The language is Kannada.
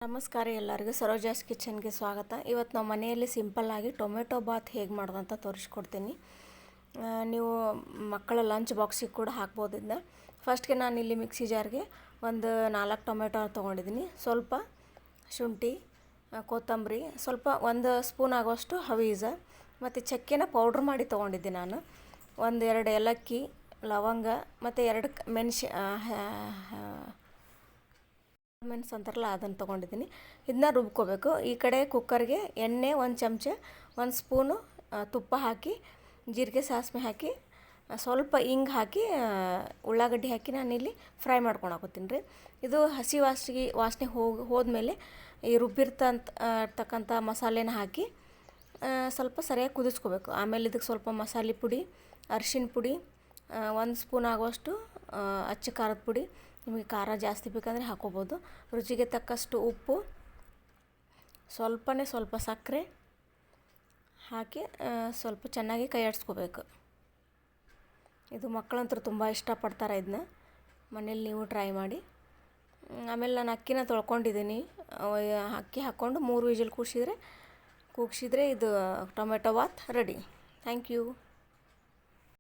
ನಮಸ್ಕಾರ ಎಲ್ಲರಿಗೂ ಸರೋಜಾಸ್ ಕಿಚನ್ಗೆ ಸ್ವಾಗತ. ಇವತ್ತು ನಾವು ಮನೆಯಲ್ಲಿ ಸಿಂಪಲ್ಲಾಗಿ ಟೊಮೆಟೊ ಬಾತ್ ಹೇಗೆ ಮಾಡೋದು ಅಂತ ತೋರಿಸ್ಕೊಡ್ತೀನಿ. ನೀವು ಮಕ್ಕಳ ಲಂಚ್ ಬಾಕ್ಸಿಗೆ ಕೂಡ ಹಾಕ್ಬೋದು ಇದನ್ನ. ಫಸ್ಟ್ಗೆ ನಾನು ಇಲ್ಲಿ ಮಿಕ್ಸಿ ಜಾರ್ಗೆ ಒಂದು 4 ಟೊಮೆಟೊ ತೊಗೊಂಡಿದ್ದೀನಿ. ಸ್ವಲ್ಪ ಶುಂಠಿ, ಕೊತ್ತಂಬರಿ, ಸ್ವಲ್ಪ 1 ಸ್ಪೂನ್ ಆಗೋಷ್ಟು ಹವೀಜ ಮತ್ತು ಚಕ್ಕೆನ ಪೌಡ್ರ್ ಮಾಡಿ ತೊಗೊಂಡಿದ್ದೆ ನಾನು. 1-2 ಏಲಕ್ಕಿ, ಲವಂಗ ಮತ್ತು 2 ಮೆಣಸು ಅಂತಾರಲ್ಲ ಅದನ್ನು ತೊಗೊಂಡಿದ್ದೀನಿ. ಇದನ್ನ ರುಬ್ಕೋಬೇಕು. ಈ ಕಡೆ ಕುಕ್ಕರ್ಗೆ ಎಣ್ಣೆ 1 ಚಮಚ, 1 ಸ್ಪೂನು ತುಪ್ಪ ಹಾಕಿ, ಜೀರಿಗೆ ಸಾಸಿವೆ ಹಾಕಿ, ಸ್ವಲ್ಪ ಹಿಂಗೆ ಹಾಕಿ, ಉಳ್ಳಾಗಡ್ಡಿ ಹಾಕಿ ನಾನಿಲ್ಲಿ ಫ್ರೈ ಮಾಡ್ಕೊಳಕತ್ತೀನಿ ರೀ. ಇದು ಹಸಿ ವಾಸನೆ ಹೋದ್ಮೇಲೆ ಈ ರುಬ್ಬಿರ್ತಕ್ಕಂಥ ಮಸಾಲೆನ ಹಾಕಿ ಸ್ವಲ್ಪ ಸರಿಯಾಗಿ ಕುದಿಸ್ಕೋಬೇಕು. ಆಮೇಲೆ ಇದಕ್ಕೆ ಸ್ವಲ್ಪ ಮಸಾಲೆ ಪುಡಿ, ಅರಿಶಿನ ಪುಡಿ, 1 ಸ್ಪೂನ್ ಆಗುವಷ್ಟು ಅಚ್ಚ ಖಾರದ ಪುಡಿ, ನಿಮಗೆ ಖಾರ ಜಾಸ್ತಿ ಬೇಕಂದರೆ ಹಾಕೋಬೋದು, ರುಚಿಗೆ ತಕ್ಕಷ್ಟು ಉಪ್ಪು, ಸ್ವಲ್ಪ ಸಕ್ಕರೆ ಹಾಕಿ ಸ್ವಲ್ಪ ಚೆನ್ನಾಗಿ ಕೈ ಆಡಿಸ್ಕೋಬೇಕು. ಇದು ಮಕ್ಕಳಂತೂ ತುಂಬ ಇಷ್ಟಪಡ್ತಾರೆ. ಇದನ್ನ ಮನೇಲಿ ನೀವು ಟ್ರೈ ಮಾಡಿ. ಆಮೇಲೆ ನಾನು ಅಕ್ಕಿನ ತೊಳ್ಕೊಂಡಿದ್ದೀನಿ. ಅಕ್ಕಿ ಹಾಕ್ಕೊಂಡು 3 ವಿಜಿಲ್ ಕೂಗಿಸಿದ್ರೆ ಇದು tomato bath ready. Thank you.